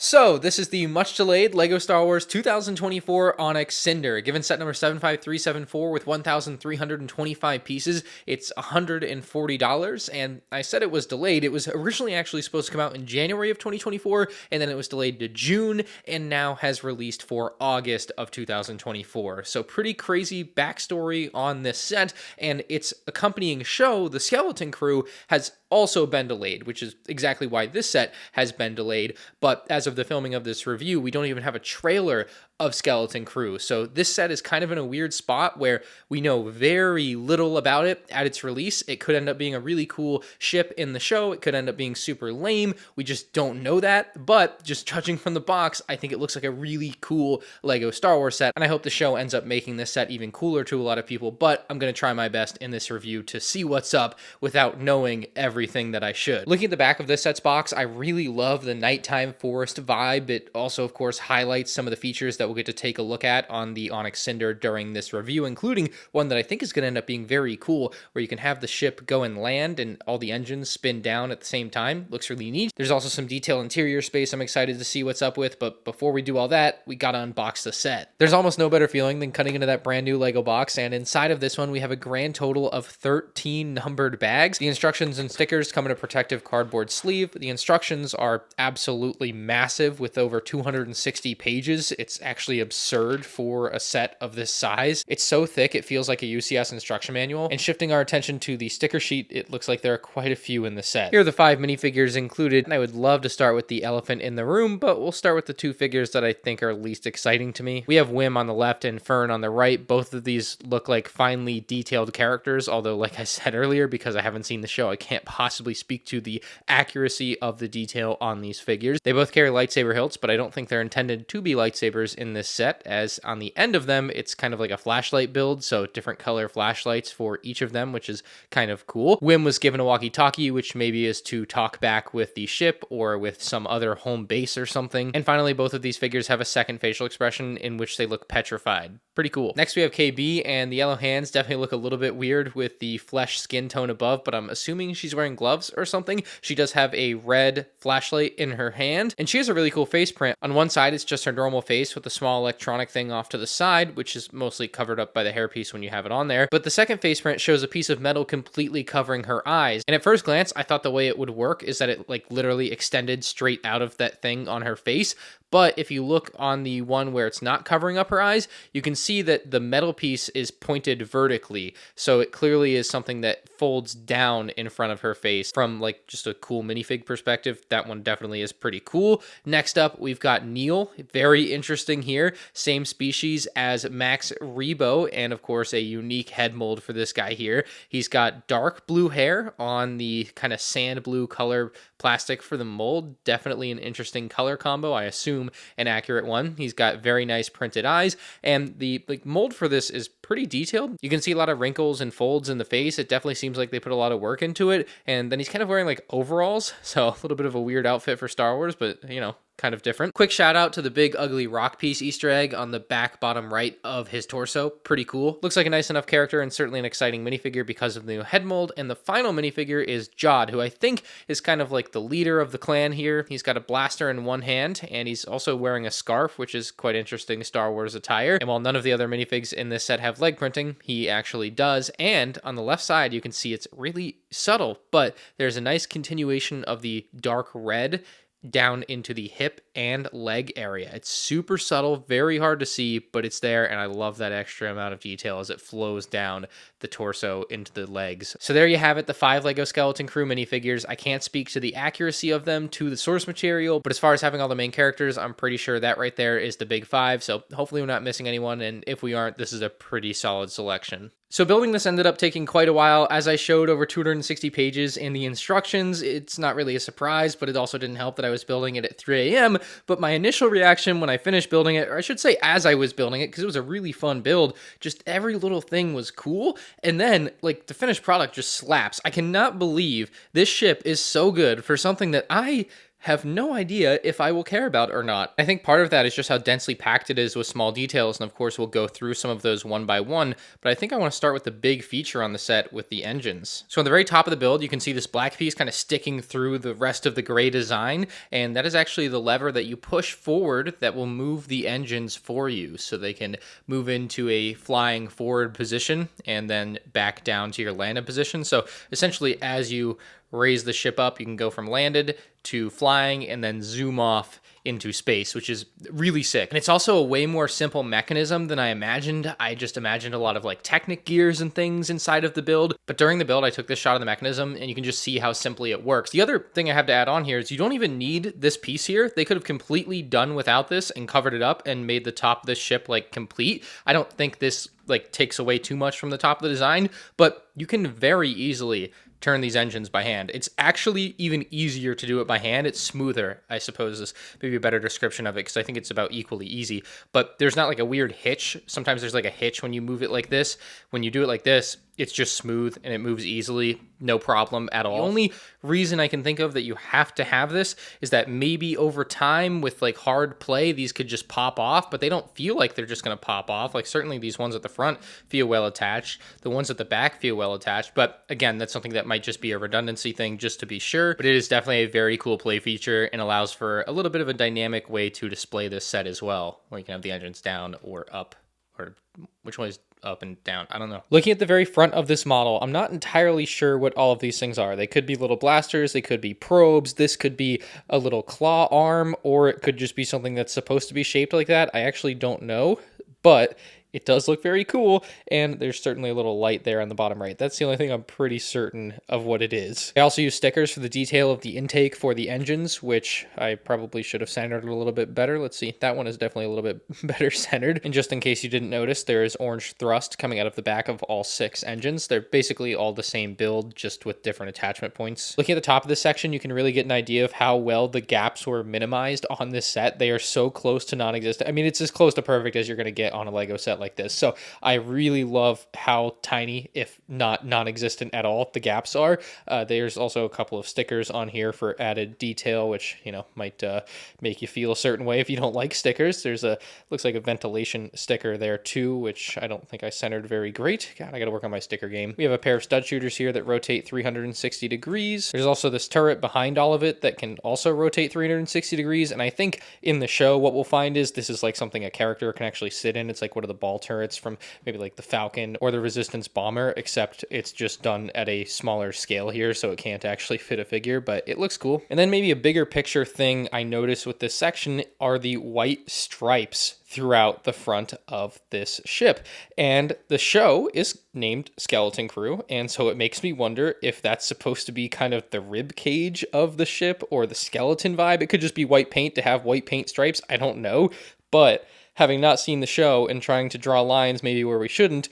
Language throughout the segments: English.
So, this is the much delayed LEGO Star Wars 2024 Onyx Cinder. Given set number 75374 with 1,325 pieces, it's $140. And I said it was delayed. It was originally actually supposed to come out in January of 2024, and then it was delayed to June, and now has released for August of 2024. So, pretty crazy backstory on this set, and its accompanying show, The Skeleton Crew, has also been delayed, which is exactly why this set has been delayed. But as of the filming of this review, we don't even have a trailer of Skeleton Crew. So this set is kind of in a weird spot where we know very little about it at its release. It could end up being a really cool ship in the show. It could end up being super lame. We just don't know that. But just judging from the box, I think it looks like a really cool LEGO Star Wars set. And I hope the show ends up making this set even cooler to a lot of people. But I'm going to try my best in this review to see what's up without knowing everything that I should. Looking at the back of this set's box, I really love the nighttime forest vibe. It also, of course, highlights some of the features that we'll get to take a look at on the Onyx Cinder during this review, including one that I think is going to end up being very cool, where you can have the ship go and land and all the engines spin down at the same time. Looks really neat. There's also some detailed interior space I'm excited to see what's up with, but before we do all that, we gotta unbox the set. There's almost no better feeling than cutting into that brand new LEGO box, and inside of this one, we have a grand total of 13 numbered bags. The instructions and stickers come in a protective cardboard sleeve. The instructions are absolutely massive with over 260 pages. It's actually absurd for a set of this size. It's so thick, it feels like a UCS instruction manual. And shifting our attention to the sticker sheet, it looks like there are quite a few in the set. Here are the 5 minifigures included, and I would love to start with the elephant in the room, but we'll start with the 2 figures that I think are least exciting to me. We have Wim on the left and Fern on the right. Both of these look like finely detailed characters, although like I said earlier, because I haven't seen the show, I can't possibly speak to the accuracy of the detail on these figures. They both carry lightsaber hilts, but I don't think they're intended to be lightsabers in this set, as on the end of them, it's kind of like a flashlight build, so different color flashlights for each of them, which is kind of cool. Wim was given a walkie-talkie, which maybe is to talk back with the ship or with some other home base or something. And finally, both of these figures have a second facial expression in which they look petrified. Pretty cool. Next, we have KB, and the yellow hands definitely look a little bit weird with the flesh skin tone above, but I'm assuming she's wearing gloves or something. She does have a red flashlight in her hand, and she has a really cool face print. On one side, it's just her normal face with a small electronic thing off to the side, which is mostly covered up by the hairpiece when you have it on there. But the second face print shows a piece of metal completely covering her eyes. And at first glance, I thought the way it would work is that it like literally extended straight out of that thing on her face. But if you look on the one where it's not covering up her eyes, you can see that the metal piece is pointed vertically. So it clearly is something that folds down in front of her face from like just a cool minifig perspective. That one definitely is pretty cool. Next up, we've got Neil. Very interesting here. Same species as Max Rebo, and of course a unique head mold for this guy here. He's got dark blue hair on the kind of sand blue color plastic for the mold. Definitely an interesting color combo. I assume an accurate one. He's got very nice printed eyes, and the mold for this is pretty detailed. You can see a lot of wrinkles and folds in the face. It definitely seems like they put a lot of work into it. And then he's kind of wearing like overalls, so a little bit of a weird outfit for Star Wars, but you know, kind of different. Quick shout out to the big ugly rock piece Easter egg on the back bottom right of his torso. Pretty cool. Looks like a nice enough character and certainly an exciting minifigure because of the new head mold. And the final minifigure is Jod, who I think is kind of like the leader of the clan here. He's got a blaster in one hand, and he's also wearing a scarf, which is quite interesting Star Wars attire. And while none of the other minifigs in this set have leg printing, he actually does. And on the left side, you can see it's really subtle, but there's a nice continuation of the dark red down into the hip and leg area. It's super subtle, very hard to see, but it's there, and I love that extra amount of detail as it flows down the torso into the legs. So there you have it, the 5 LEGO Skeleton Crew minifigures. I can't speak to the accuracy of them to the source material, but as far as having all the main characters, I'm pretty sure that right there is the big 5, so hopefully we're not missing anyone, and if we aren't, this is a pretty solid selection. So building this ended up taking quite a while. As I showed, over 260 pages in the instructions. It's not really a surprise, but it also didn't help that I was building it at 3 a.m. But my initial reaction when I finished building it, or I should say as I was building it, because it was a really fun build, just every little thing was cool. And then, like, the finished product just slaps. I cannot believe this ship is so good for something that I have no idea if I will care about or not. I think part of that is just how densely packed it is with small details, and of course we'll go through some of those one by one, but I think I want to start with the big feature on the set with the engines. So on the very top of the build, you can see this black piece kind of sticking through the rest of the gray design, and that is actually the lever that you push forward that will move the engines for you, so they can move into a flying forward position and then back down to your landed position. So essentially, as you raise the ship up, you can go from landed to flying and then zoom off into space, which is really sick. And it's also a way more simple mechanism than I imagined. I just imagined a lot of like Technic gears and things inside of the build. But during the build, I took this shot of the mechanism and you can just see how simply it works. The other thing I have to add on here is you don't even need this piece here. They could have completely done without this and covered it up and made the top of this ship like complete. I don't think this like takes away too much from the top of the design, but you can very easily turn these engines by hand. It's actually even easier to do it by hand. It's smoother, I suppose, is maybe a better description of it, because I think it's about equally easy. But there's not like a weird hitch. Sometimes there's like a hitch when you move it like this. When you do it like this, it's just smooth and it moves easily, no problem at all. The only reason I can think of that you have to have this is that maybe over time with like hard play, these could just pop off, but they don't feel like they're just gonna pop off. Like certainly these ones at the front feel well attached. The ones at the back feel well attached, but again, that's something that might just be a redundancy thing just to be sure, but it is definitely a very cool play feature and allows for a little bit of a dynamic way to display this set as well, where you can have the engines down or up, or which one is up and down? I don't know. Looking at the very front of this model, I'm not entirely sure what all of these things are. They could be little blasters, they could be probes, this could be a little claw arm, or it could just be something that's supposed to be shaped like that. I actually don't know, but it does look very cool, and there's certainly a little light there on the bottom right. That's the only thing I'm pretty certain of what it is. I also use stickers for the detail of the intake for the engines, which I probably should have centered a little bit better. Let's see, that one is definitely a little bit better centered. And just in case you didn't notice, there is orange thrust coming out of the back of all 6 engines. They're basically all the same build, just with different attachment points. Looking at the top of this section, you can really get an idea of how well the gaps were minimized on this set. They are so close to non-existent. I mean, it's as close to perfect as you're going to get on a Lego set like this. So I really love how tiny, if not non-existent at all, the gaps are. There's also a couple of stickers on here for added detail, which, you know, might make you feel a certain way if you don't like stickers. There's a, looks like a ventilation sticker there too, which I don't think I centered very great. God, I gotta work on my sticker game. We have a pair of stud shooters here that rotate 360 degrees. There's also this turret behind all of it that can also rotate 360 degrees. And I think in the show, what we'll find is this is like something a character can actually sit in. It's like one of the ball turrets from maybe like the Falcon or the Resistance bomber, except it's just done at a smaller scale here, so it can't actually fit a figure, but it looks cool. And then maybe a bigger picture thing I noticed with this section are the white stripes throughout the front of this ship. And the show is named Skeleton Crew, and so it makes me wonder if that's supposed to be kind of the rib cage of the ship or the skeleton vibe. It could just be white paint to have white paint stripes. I don't know, but having not seen the show and trying to draw lines maybe where we shouldn't,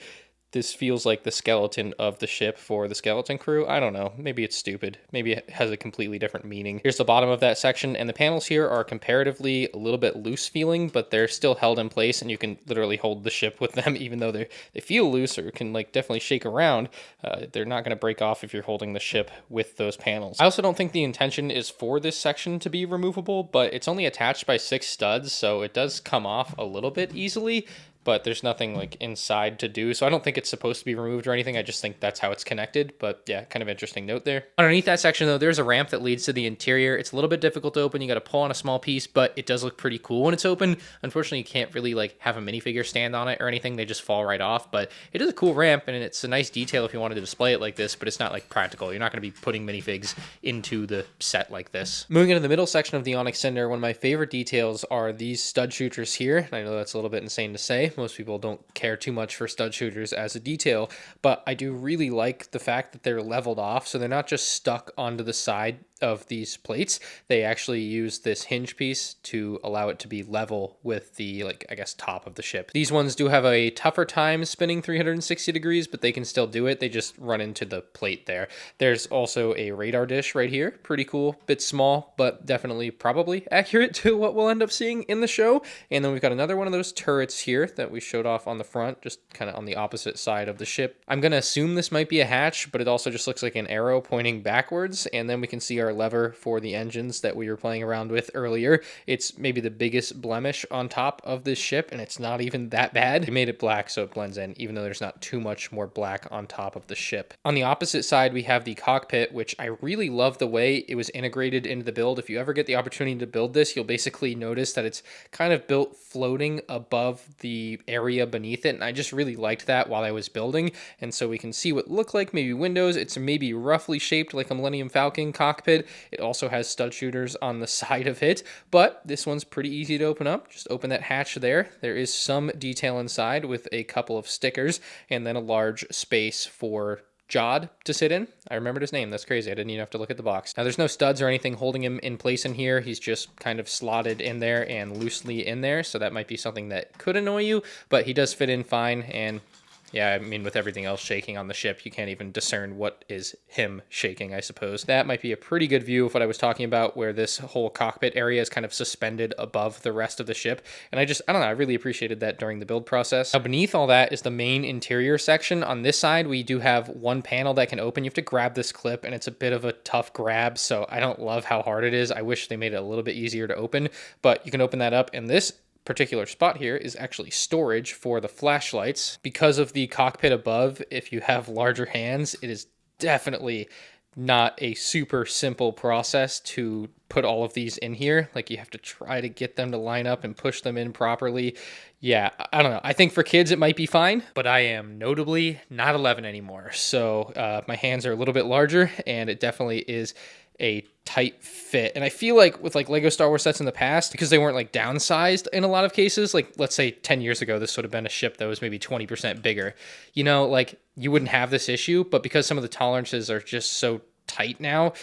this feels like the skeleton of the ship for the Skeleton Crew. I don't know. Maybe it's stupid. Maybe it has a completely different meaning. Here's the bottom of that section, and the panels here are comparatively a little bit loose feeling, but they're still held in place, and you can literally hold the ship with them, even though they feel loose or can like definitely shake around. They're not going to break off if you're holding the ship with those panels. I also don't think the intention is for this section to be removable, but it's only attached by 6 studs, so it does come off a little bit easily, but there's nothing like inside to do. So I don't think it's supposed to be removed or anything. I just think that's how it's connected. But yeah, kind of interesting note there. Underneath that section though, there's a ramp that leads to the interior. It's a little bit difficult to open. You got to pull on a small piece, but it does look pretty cool when it's open. Unfortunately, you can't really like have a minifigure stand on it or anything. They just fall right off, but it is a cool ramp and it's a nice detail if you wanted to display it like this, but it's not like practical. You're not going to be putting minifigs into the set like this. Moving into the middle section of the Onyx Cinder, one of my favorite details are these stud shooters here. I know that's a little bit insane to say. Most people don't care too much for stud shooters as a detail, but I do really like the fact that they're leveled off, so they're not just stuck onto the side of these plates. They actually use this hinge piece to allow it to be level with the, like, I guess, top of the ship. These ones do have a tougher time spinning 360 degrees, but they can still do it. They just run into the plate there. There's also a radar dish right here. Pretty cool. Bit small, but definitely probably accurate to what we'll end up seeing in the show. And then we've got another one of those turrets here that we showed off on the front, just kind of on the opposite side of the ship. I'm going to assume this might be a hatch, but it also just looks like an arrow pointing backwards. And then we can see our spare lever for the engines that we were playing around with earlier. It's maybe the biggest blemish on top of this ship, and it's not even that bad. We made it black so it blends in, even though there's not too much more black on top of the ship. On the opposite side, we have the cockpit, which I really love the way it was integrated into the build. If you ever get the opportunity to build this, you'll basically notice that it's kind of built floating above the area beneath it, and I just really liked that while I was building. And so we can see what look like maybe windows. It's maybe roughly shaped like a Millennium Falcon cockpit. It also has stud shooters on the side of it, but this one's pretty easy to open up. Just open that hatch there. There is some detail inside with a couple of stickers and then a large space for Jod to sit in. I remembered his name. That's crazy. I didn't even have to look at the box. Now, there's no studs or anything holding him in place in here. He's just kind of slotted in there and loosely in there, so that might be something that could annoy you, but he does fit in fine. And yeah, I mean, with everything else shaking on the ship, you can't even discern what is him shaking, I suppose. That might be a pretty good view of what I was talking about, where this whole cockpit area is kind of suspended above the rest of the ship. And I don't know, I really appreciated that during the build process. Now, beneath all that is the main interior section. On this side, we do have one panel that can open. You have to grab this clip, and it's a bit of a tough grab, so I don't love how hard it is. I wish they made it a little bit easier to open, but you can open that up, and this particular spot here is actually storage for the flashlights. Because of the cockpit above, if you have larger hands, it is definitely not a super simple process to put all of these in here. Like, you have to try to get them to line up and push them in properly. Yeah, I don't know. I think for kids it might be fine, but I am notably not 11 anymore. So my hands are a little bit larger, and it definitely is a tight fit. And I feel like with like Lego Star Wars sets in the past, because they weren't like downsized in a lot of cases, like let's say 10 years ago, this would have been a ship that was maybe 20% bigger, you know, like you wouldn't have this issue. But because some of the tolerances are just so tight now,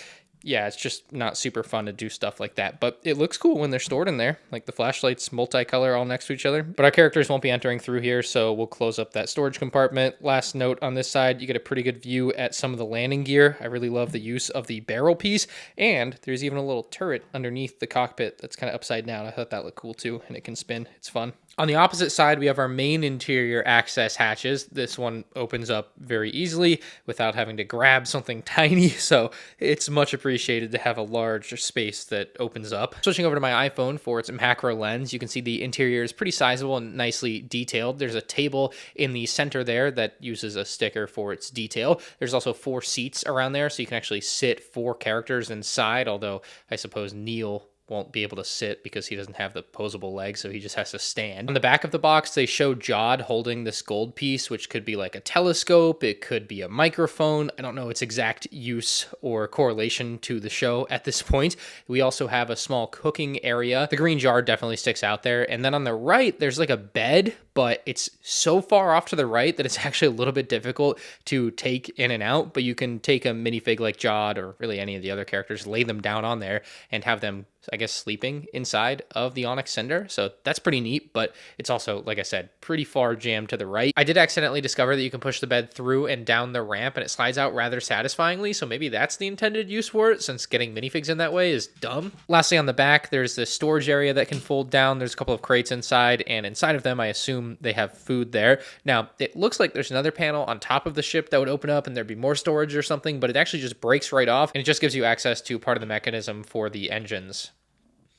yeah, it's just not super fun to do stuff like that. But it looks cool when they're stored in there. Like the flashlights multicolor all next to each other. But our characters won't be entering through here, so we'll close up that storage compartment. Last note on this side, you get a pretty good view at some of the landing gear. I really love the use of the barrel piece. And there's even a little turret underneath the cockpit that's kind of upside down. I thought that looked cool too, and it can spin. It's fun. On the opposite side, we have our main interior access hatches. This one opens up very easily without having to grab something tiny, so it's much appreciated to have a large space that opens up. Switching over to my iPhone for its macro lens, you can see the interior is pretty sizable and nicely detailed. There's a table in the center there that uses a sticker for its detail. There's also 4 seats around there, so you can actually sit 4 characters inside, although I suppose Neil won't be able to sit because he doesn't have the posable legs, so he just has to stand. On the back of the box, they show Jod holding this gold piece, which could be like a telescope, it could be a microphone. I don't know its exact use or correlation to the show at this point. We also have a small cooking area. The green jar definitely sticks out there. And then on the right, there's like a bed, but it's so far off to the right that it's actually a little bit difficult to take in and out. But you can take a minifig like Jod, or really any of the other characters, lay them down on there and have them, I guess, sleeping inside of the Onyx Cinder. So that's pretty neat, but it's also, like I said, pretty far jammed to the right. I did accidentally discover that you can push the bed through and down the ramp, and it slides out rather satisfyingly, so maybe that's the intended use for it, since getting minifigs in that way is dumb. Lastly, on the back, there's this storage area that can fold down. There's a couple of crates inside, and inside of them, I assume they have food there. Now, it looks like there's another panel on top of the ship that would open up and there'd be more storage or something, but it actually just breaks right off, and it just gives you access to part of the mechanism for the engines.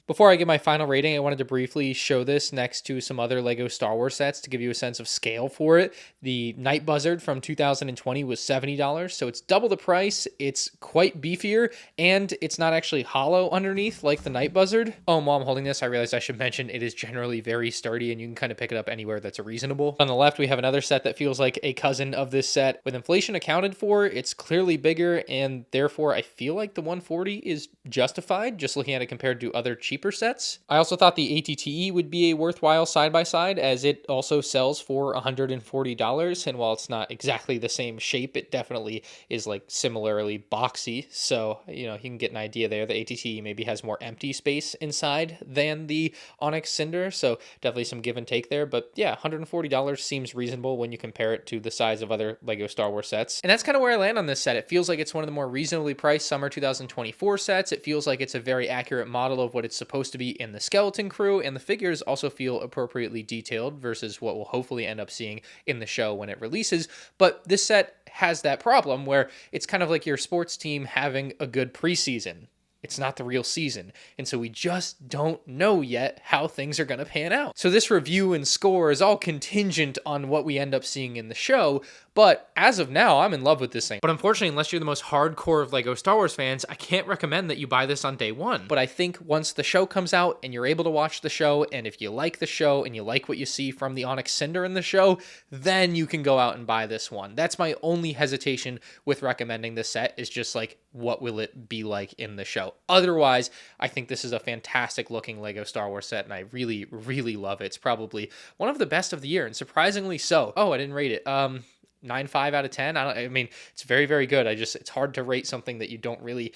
Before I give my final rating, I wanted to briefly show this next to some other LEGO Star Wars sets to give you a sense of scale for it. The Night Buzzard from 2020 was $70, so it's double the price. It's quite beefier, and it's not actually hollow underneath like the Night Buzzard. Oh, and while I'm holding this, I realized I should mention it is generally very sturdy, and you can kind of pick it up anywhere that's reasonable. On the left, we have another set that feels like a cousin of this set. With inflation accounted for, it's clearly bigger, and therefore I feel like the 140 is justified, just looking at it compared to other cheaper sets. I also thought the ATTE would be a worthwhile side-by-side, as it also sells for $140, and while it's not exactly the same shape, it definitely is like similarly boxy, so you know, you can get an idea there. The ATTE maybe has more empty space inside than the Onyx Cinder, so definitely some give and take there, but yeah, $140 seems reasonable when you compare it to the size of other LEGO Star Wars sets. And that's kind of where I land on this set. It feels like it's one of the more reasonably priced summer 2024 sets. It feels like it's a very accurate model of what it's supposed to be in the skeleton crew, and the figures also feel appropriately detailed versus what we'll hopefully end up seeing in the show when it releases. But this set has that problem where it's kind of like your sports team having a good preseason. It's not the real season. And so we just don't know yet how things are going to pan out. So this review and score is all contingent on what we end up seeing in the show. But as of now, I'm in love with this thing. But unfortunately, unless you're the most hardcore of LEGO Star Wars fans, I can't recommend that you buy this on day one. But I think once the show comes out and you're able to watch the show, and if you like the show and you like what you see from the Onyx Cinder in the show, then you can go out and buy this one. That's my only hesitation with recommending this set, is just like, what will it be like in the show? Otherwise, I think this is a fantastic looking LEGO Star Wars set, and I really, really love it. It's probably one of the best of the year, and surprisingly so. Oh, I didn't rate it. 9.5 out of 10. I mean, it's very, very good. It's hard to rate something that you don't really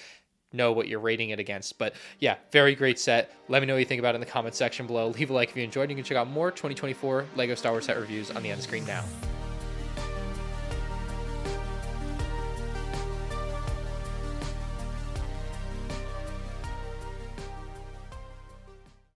know what you're rating it against. But yeah, very great set. Let me know what you think about it in the comment section below. Leave a like if you enjoyed. You can check out more 2024 LEGO Star Wars set reviews on the end screen now.